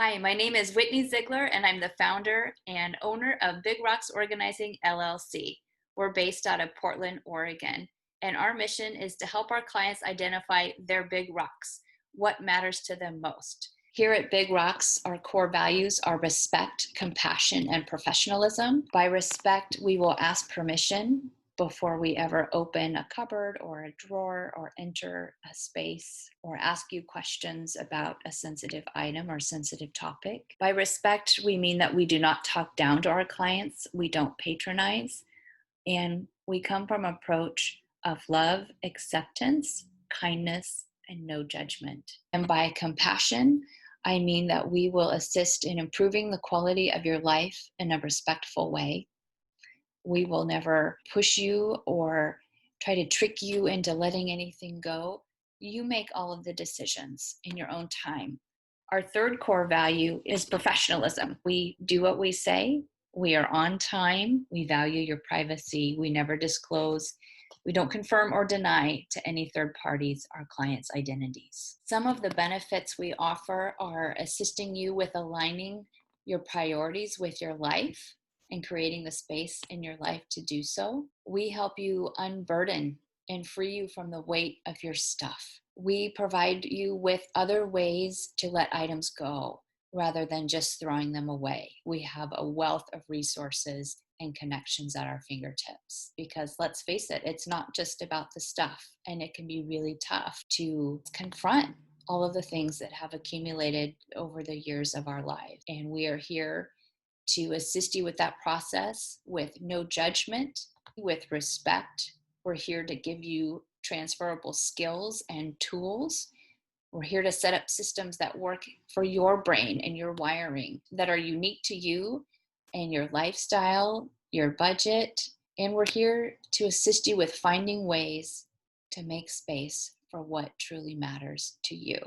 Hi, my name is Whitney Ziegler, and I'm the founder and owner of Big Rocks Organizing LLC. We're based out of Portland, Oregon, and our mission is to help our clients identify their big rocks, what matters to them most. Here at Big Rocks, our core values are respect, compassion, and professionalism. By respect, we will ask permission before we ever open a cupboard or a drawer or enter a space or ask you questions about a sensitive item or sensitive topic. By respect, we mean that we do not talk down to our clients, we don't patronize, and we come from an approach of love, acceptance, kindness, and no judgment. And by compassion, I mean that we will assist in improving the quality of your life in a respectful way. We will never push you or try to trick you into letting anything go. You make all of the decisions in your own time. Our third core value is professionalism. We do what we say. We are on time. We value your privacy. We never disclose. We don't confirm or deny to any third parties our clients' identities. Some of the benefits we offer are assisting you with aligning your priorities with your life and creating the space in your life to do so. We help you unburden and free you from the weight of your stuff. We provide you with other ways to let items go rather than just throwing them away. We have a wealth of resources and connections at our fingertips because let's face it, it's not just about the stuff, and it can be really tough to confront all of the things that have accumulated over the years of our life. And we are here to assist you with that process with no judgment, with respect. We're here to give you transferable skills and tools. We're here to set up systems that work for your brain and your wiring that are unique to you and your lifestyle, your budget. And we're here to assist you with finding ways to make space for what truly matters to you.